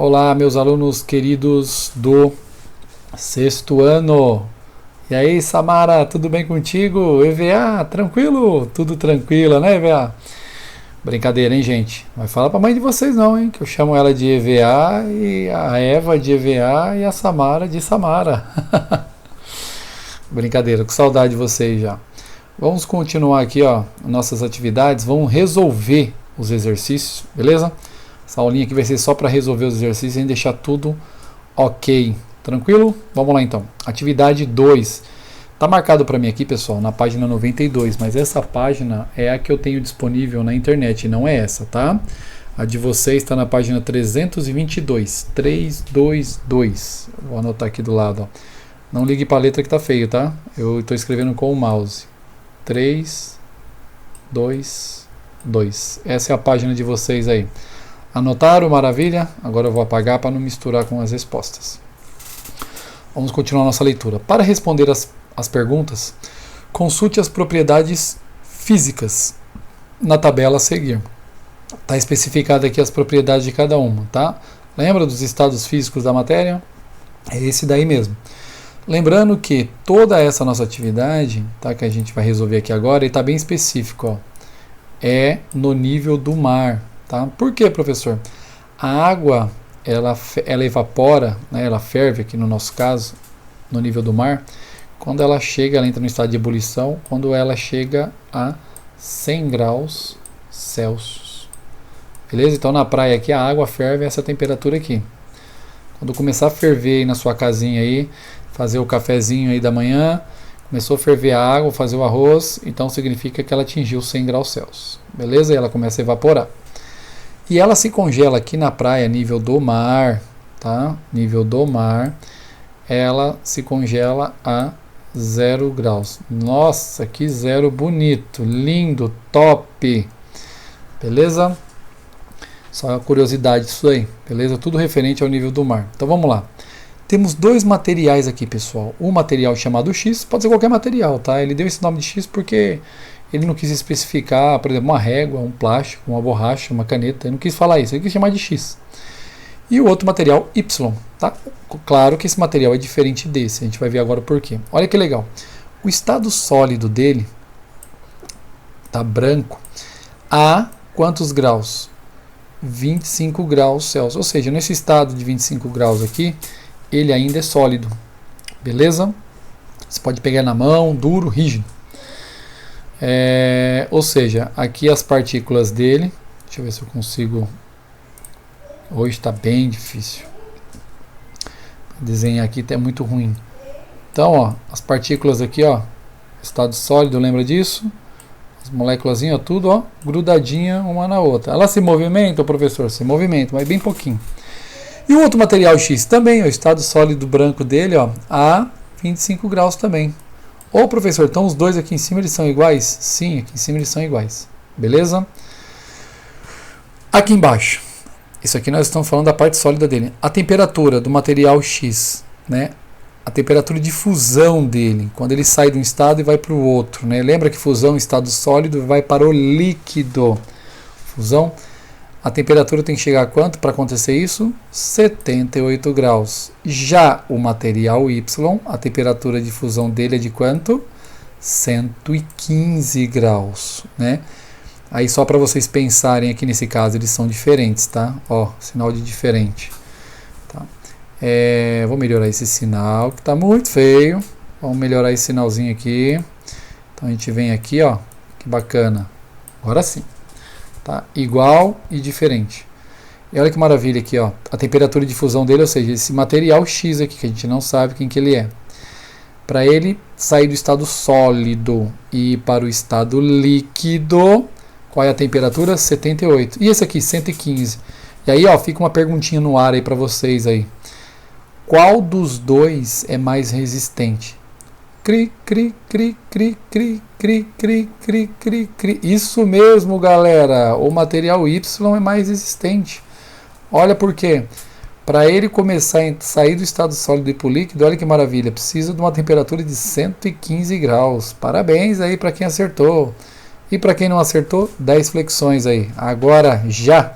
Olá, meus alunos queridos do sexto ano. E aí, Samara, tudo bem contigo? EVA, tranquilo? Tudo tranquilo, né, EVA? Brincadeira, hein, gente? Não vai falar pra mãe de vocês não, hein? Que eu chamo ela de EVA e a Eva de EVA e a Samara de Samara. Brincadeira, com saudade de vocês já. Vamos continuar aqui, ó, nossas atividades. Vamos resolver os exercícios, beleza? Essa aulinha aqui vai ser só para resolver os exercícios e deixar tudo ok. Tranquilo? Vamos lá então. Atividade 2. Tá marcado para mim aqui, pessoal, na página 92, mas essa página é a que eu tenho disponível na internet, não é essa, tá? A de vocês está na página 322. 322. Vou anotar aqui do lado, ó. Não ligue para a letra que tá feio, tá? Eu estou escrevendo com o mouse. 3, 2, 2. Essa é a página de vocês aí. Anotaram? Maravilha? Agora eu vou apagar para não misturar com as respostas. Vamos continuar nossa leitura. Para responder as perguntas, consulte as propriedades físicas na tabela a seguir. Está especificado aqui as propriedades de cada uma, tá? Lembra dos estados físicos da matéria? É esse daí mesmo. Lembrando que toda essa nossa atividade, tá, que a gente vai resolver aqui agora, está bem específico, ó, é no nível do mar. Tá? Por que, professor? A água ela evapora, né, ela ferve aqui no nosso caso, no nível do mar, quando ela chega, ela entra no estado de ebulição, quando ela chega a 100 graus Celsius. Beleza? Então na praia aqui a água ferve a essa temperatura aqui. Quando começar a ferver aí na sua casinha aí, fazer o cafezinho aí da manhã, começou a ferver a água, fazer o arroz, então significa que ela atingiu 100 graus Celsius. Beleza? E ela começa a evaporar. E ela se congela aqui na praia, nível do mar, tá? Nível do mar, ela se congela a 0 graus. Nossa, que zero bonito, lindo, top. Beleza? Só uma curiosidade disso aí, beleza? Tudo referente ao nível do mar. Então vamos lá. Temos dois materiais aqui, pessoal. Um material chamado X, pode ser qualquer material, tá? Ele deu esse nome de X porque ele não quis especificar, por exemplo, uma régua, um plástico, uma borracha, uma caneta. Ele não quis falar isso, ele quis chamar de X. E o outro material, Y. Tá? Claro que esse material é diferente desse, a gente vai ver agora por quê. Olha que legal. O estado sólido dele tá branco a quantos graus? 25 graus Celsius. Ou seja, nesse estado de 25 graus aqui, ele ainda é sólido. Beleza? Você pode pegar na mão, duro, rígido. Ou seja, aqui as partículas dele, deixa eu ver se eu consigo, hoje está bem difícil, desenhar aqui é muito ruim. Então, ó, as partículas aqui, ó, estado sólido, lembra disso? As moléculas, ó, tudo, ó, grudadinha uma na outra. Ela se movimenta, professor? Se movimenta, mas bem pouquinho. E o outro material X também, o estado sólido branco dele, ó, a 25 graus também. Ô, professor, então os dois aqui em cima eles são iguais? Sim, aqui em cima eles são iguais. Beleza? Aqui embaixo, isso aqui nós estamos falando da parte sólida dele. A temperatura do material X, né? A temperatura de fusão dele, quando ele sai de um estado e vai para o outro, né? Lembra que fusão, estado sólido, vai para o líquido. Fusão. A temperatura tem que chegar a quanto para acontecer isso? 78 graus. Já o material Y, a temperatura de fusão dele é de quanto? 115 graus, né? Aí só para vocês pensarem aqui nesse caso, eles são diferentes, tá? Ó, sinal de diferente. Tá? Vou melhorar esse sinal, que está muito feio. Vamos melhorar esse sinalzinho aqui. Então a gente vem aqui, ó, que bacana. Agora sim. Tá? Igual e diferente. E olha que maravilha aqui, ó, a temperatura de fusão dele, ou seja, esse material X aqui, que a gente não sabe quem que ele é. Para ele sair do estado sólido e ir para o estado líquido, qual é a temperatura? 78. E esse aqui, 115. E aí, ó, fica uma perguntinha no ar aí para vocês aí. Qual dos dois é mais resistente? Cri, cri, cri, cri, cri, cri, cri, cri, cri, cri. Isso mesmo, galera. O material Y é mais resistente. Olha por quê. Para ele começar a sair do estado sólido e para o líquido, olha que maravilha. Precisa de uma temperatura de 115 graus. Parabéns aí para quem acertou. E para quem não acertou, 10 flexões aí. Agora já.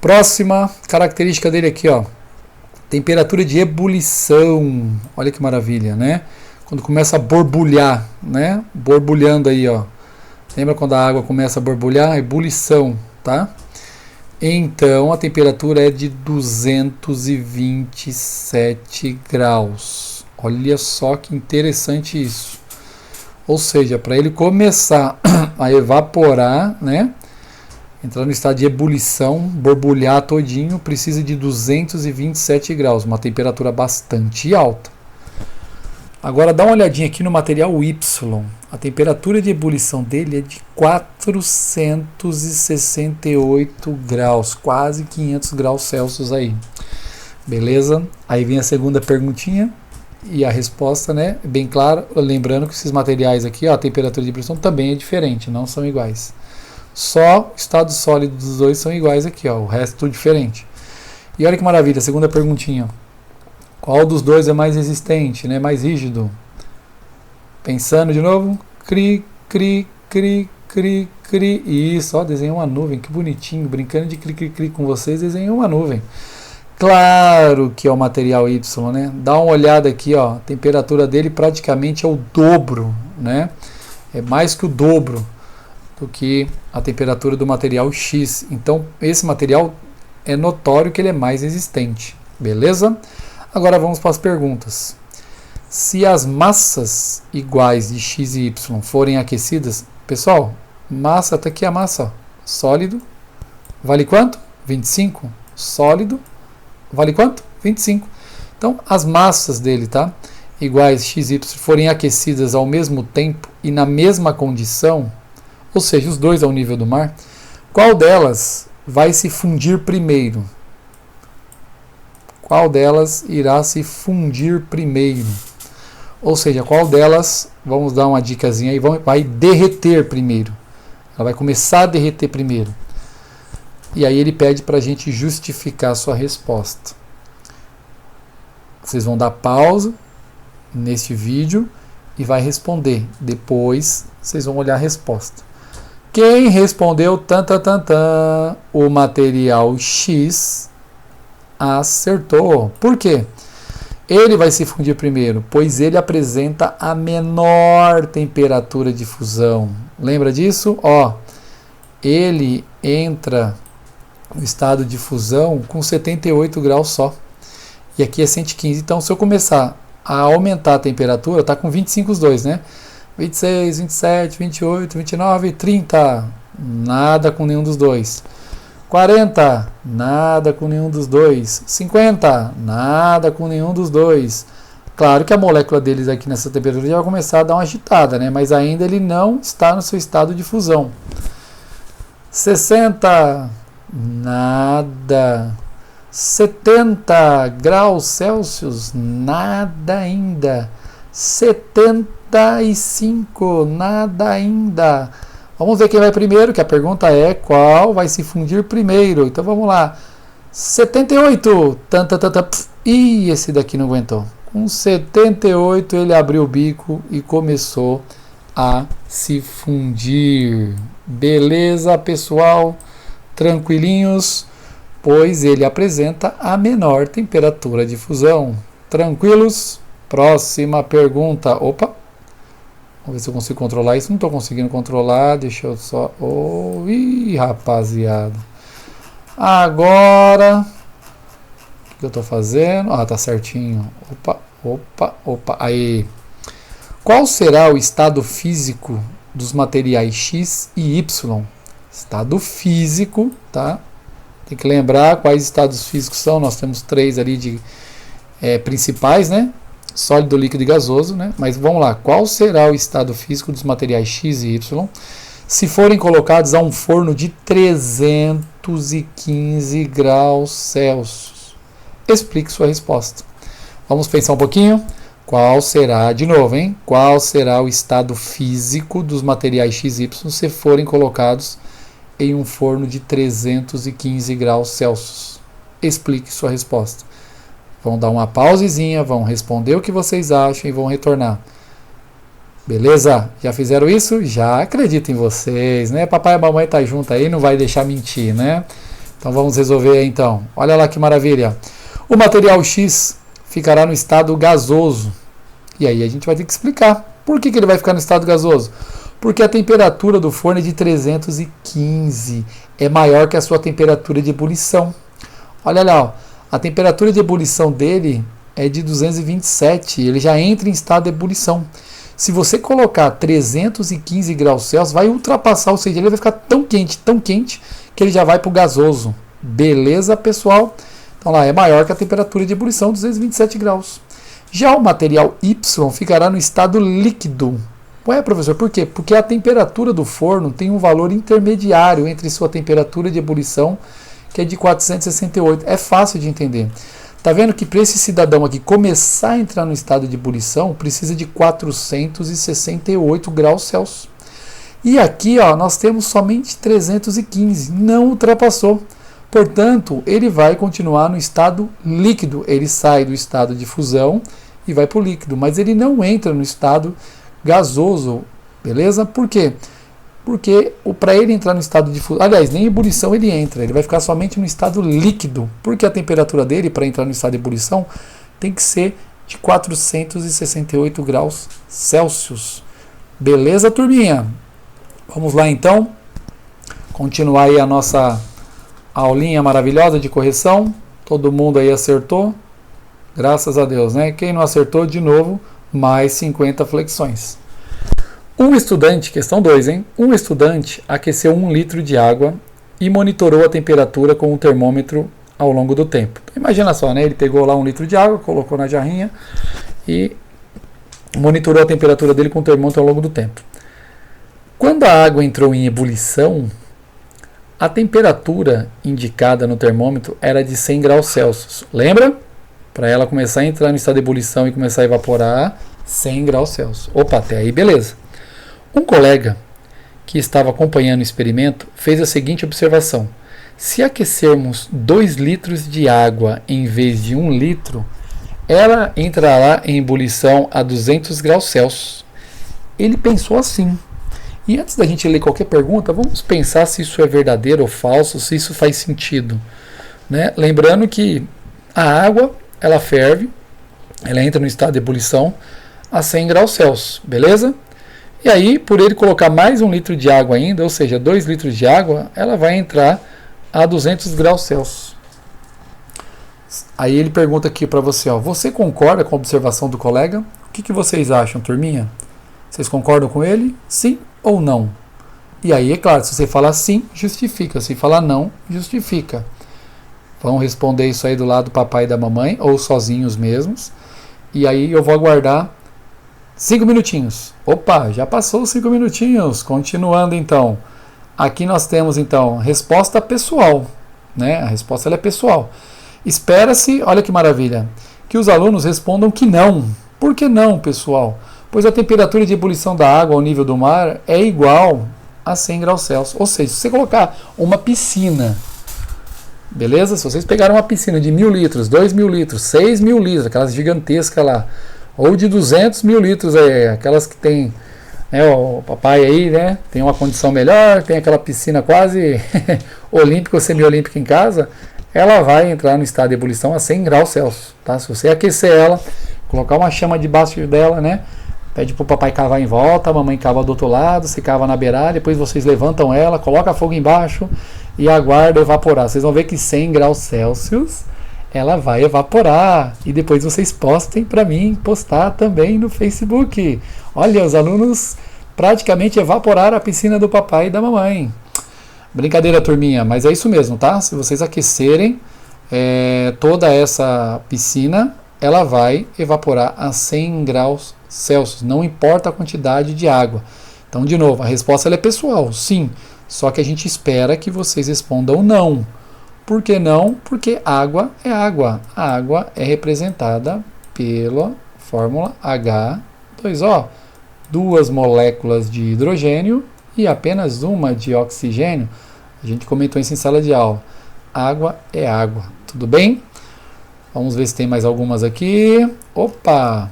Próxima característica dele aqui, ó. Temperatura de ebulição. Olha que maravilha, né? Quando começa a borbulhar, né? Borbulhando aí, ó. Lembra quando a água começa a borbulhar? Ebulição, tá? Então, a temperatura é de 227 graus. Olha só que interessante isso. Ou seja, para ele começar a evaporar, né? Entrar no estado de ebulição, borbulhar todinho, precisa de 227 graus, uma temperatura bastante alta. Agora dá uma olhadinha aqui no material Y. A temperatura de ebulição dele é de 468 graus, quase 500 graus Celsius aí. Beleza? Aí vem a segunda perguntinha e a resposta, né? Bem clara, lembrando que esses materiais aqui, ó, a temperatura de ebulição também é diferente, não são iguais. Só o estado sólido dos dois são iguais aqui, ó, o resto tudo diferente. E olha que maravilha, segunda perguntinha. Qual dos dois é mais resistente, né? Mais rígido? Pensando de novo. Cri, cri, cri, cri, cri. Isso, ó, desenhei uma nuvem, que bonitinho. Brincando de cri, cri, cri com vocês, desenhei uma nuvem. Claro que é o material Y, né? Dá uma olhada aqui, ó. A temperatura dele praticamente é o dobro, né? É mais que o dobro do que a temperatura do material X. Então, esse material é notório que ele é mais resistente. Beleza? Agora vamos para as perguntas. Se as massas iguais de X e Y forem aquecidas, pessoal, massa, tá aqui a massa, ó, sólido, vale quanto? 25. Sólido, vale quanto? 25. Então, as massas dele, tá? Iguais X e Y forem aquecidas ao mesmo tempo e na mesma condição, ou seja, os dois ao nível do mar, qual delas vai se fundir primeiro? Qual delas irá se fundir primeiro? Ou seja, qual delas, vamos dar uma dicasinha aí, vai derreter primeiro. Ela vai começar a derreter primeiro. E aí ele pede para a gente justificar a sua resposta. Vocês vão dar pausa neste vídeo e vai responder. Depois vocês vão olhar a resposta. Quem respondeu o material X acertou. Por quê? Ele vai se fundir primeiro, pois ele apresenta a menor temperatura de fusão. Lembra disso? Ó, ele entra no estado de fusão com 78 graus só. E aqui é 115. Então, se eu começar a aumentar a temperatura, tá com 25 os dois, né? 26, 27, 28, 29, 30. Nada com nenhum dos dois. 40, nada com nenhum dos dois. 50, nada com nenhum dos dois. Claro que a molécula deles aqui nessa temperatura já vai começar a dar uma agitada, né? Mas ainda ele não está no seu estado de fusão. 60, nada. 70 graus Celsius, nada ainda. 75, nada ainda. Vamos ver quem vai primeiro, que a pergunta é qual vai se fundir primeiro. Então vamos lá. 78. Ih, esse daqui não aguentou. Com 78 ele abriu o bico e começou a se fundir. Beleza, pessoal? Tranquilinhos? Pois ele apresenta a menor temperatura de fusão. Tranquilos? Próxima pergunta. Opa! Vamos ver se eu consigo controlar isso. Não estou conseguindo controlar. Deixa eu só... Ih, rapaziada. Agora... O que eu estou fazendo? Ah, tá certinho. Opa. Aí. Qual será o estado físico dos materiais X e Y? Estado físico, tá? Tem que lembrar quais estados físicos são. Nós temos 3 ali de principais, né? Sólido, líquido e gasoso, né? Mas vamos lá. Qual será o estado físico dos materiais X e Y se forem colocados a um forno de 315 graus Celsius? Explique sua resposta. Vamos pensar um pouquinho. Qual será, de novo, hein? Qual será o estado físico dos materiais X e Y se forem colocados em um forno de 315 graus Celsius? Explique sua resposta. Vão dar uma pausezinha, vão responder o que vocês acham e vão retornar. Beleza? Já fizeram isso? Já acredito em vocês, né? Papai e mamãe tá junto aí, não vai deixar mentir, né? Então vamos resolver aí, então. Olha lá que maravilha. O material X ficará no estado gasoso. E aí a gente vai ter que explicar. Por que ele vai ficar no estado gasoso? Porque a temperatura do forno é de 315. É maior que a sua temperatura de ebulição. Olha lá, ó. A temperatura de ebulição dele é de 227. Ele já entra em estado de ebulição. Se você colocar 315 graus Celsius, vai ultrapassar, ou seja, ele vai ficar tão quente, que ele já vai para o gasoso. Beleza, pessoal? Então lá, é maior que a temperatura de ebulição, 227 graus. Já o material Y ficará no estado líquido. Ué, professor, por quê? Porque a temperatura do forno tem um valor intermediário entre sua temperatura de ebulição, que é de 468. É fácil de entender. Tá vendo que para esse cidadão aqui começar a entrar no estado de ebulição, precisa de 468 graus Celsius. E aqui, ó, nós temos somente 315, não ultrapassou. Portanto, ele vai continuar no estado líquido. Ele sai do estado de fusão e vai para o líquido, mas ele não entra no estado gasoso, beleza? Por quê? Porque para ele entrar no estado de fusão, aliás, nem ebulição ele entra, ele vai ficar somente no estado líquido, porque a temperatura dele para entrar no estado de ebulição tem que ser de 468 graus Celsius. Beleza, turminha? Vamos lá então, continuar aí a nossa aulinha maravilhosa de correção. Todo mundo aí acertou, graças a Deus, né? Quem não acertou, de novo, mais 50 flexões. Um estudante, questão 2, hein? Um estudante aqueceu 1 litro de água e monitorou a temperatura com um termômetro ao longo do tempo. Imagina só, né? Ele pegou lá 1 litro de água, colocou na jarrinha e monitorou a temperatura dele com o termômetro ao longo do tempo. Quando a água entrou em ebulição, a temperatura indicada no termômetro era de 100 graus Celsius. Lembra? Para ela começar a entrar no estado de ebulição e começar a evaporar, 100 graus Celsius. Opa, até aí beleza. Um colega que estava acompanhando o experimento fez a seguinte observação: se aquecermos 2 litros de água em vez de 1 litro, ela entrará em ebulição a 200 graus Celsius. Ele pensou assim. E antes da gente ler qualquer pergunta, vamos pensar se isso é verdadeiro ou falso, se isso faz sentido, né? Lembrando que a água, ela ferve, ela entra no estado de ebulição a 100 graus Celsius, beleza? E aí, por ele colocar mais 1 litro de água ainda, ou seja, 2 litros de água, ela vai entrar a 200 graus Celsius. Aí ele pergunta aqui para você, ó, você concorda com a observação do colega? O que vocês acham, turminha? Vocês concordam com ele? Sim ou não? E aí, é claro, se você falar sim, justifica. Se falar não, justifica. Vão responder isso aí do lado do papai e da mamãe, ou sozinhos mesmos. E aí eu vou aguardar 5 minutinhos. Opa, já passou os 5 minutinhos. Continuando então. Aqui nós temos então resposta pessoal, né? A resposta ela é pessoal. Espera-se, olha que maravilha, que os alunos respondam que não. Por que não, pessoal? Pois a temperatura de ebulição da água ao nível do mar é igual a 100 graus Celsius. Ou seja, se você colocar uma piscina, beleza? Se vocês pegaram uma piscina de 1.000 litros, 2.000 litros, 6.000 litros, aquelas gigantescas lá, ou de 200.000 litros, aí, aquelas que tem, né, o papai aí, né, tem uma condição melhor, tem aquela piscina quase olímpica ou semiolímpica em casa, ela vai entrar no estado de ebulição a 100 graus Celsius, tá? Se você aquecer ela, colocar uma chama debaixo dela, né, pede pro papai cavar em volta, a mamãe cava do outro lado, você cava na beirada, depois vocês levantam ela, coloca fogo embaixo e aguarda evaporar. Vocês vão ver que 100 graus Celsius ela vai evaporar. E depois vocês postem para mim, postar também no Facebook. Olha, os alunos praticamente evaporaram a piscina do papai e da mamãe. Brincadeira, turminha, mas é isso mesmo, tá? Se vocês aquecerem toda essa piscina, ela vai evaporar a 100 graus Celsius, não importa a quantidade de água. Então, de novo, a resposta ela é pessoal, sim, só que a gente espera que vocês respondam não. Por que não? Porque água é água. A água é representada pela fórmula H2O. 2 moléculas de hidrogênio e apenas uma de oxigênio. A gente comentou isso em sala de aula. Água é água. Tudo bem? Vamos ver se tem mais algumas aqui. Opa!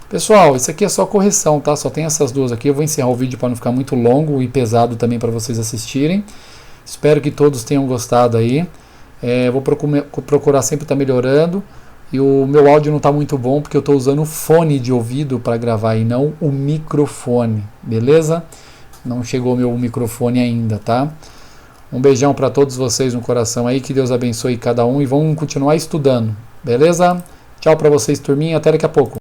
Pessoal, isso aqui é só correção, tá? Só tem essas duas aqui. Eu vou encerrar o vídeo para não ficar muito longo e pesado também para vocês assistirem. Espero que todos tenham gostado aí. Vou procurar sempre estar melhorando. E o meu áudio não está muito bom porque eu estou usando o fone de ouvido para gravar e não o microfone, beleza? Não chegou meu microfone ainda, tá? Um beijão para todos vocês no coração aí, que Deus abençoe cada um e vamos continuar estudando, beleza? Tchau para vocês, turminha, até daqui a pouco.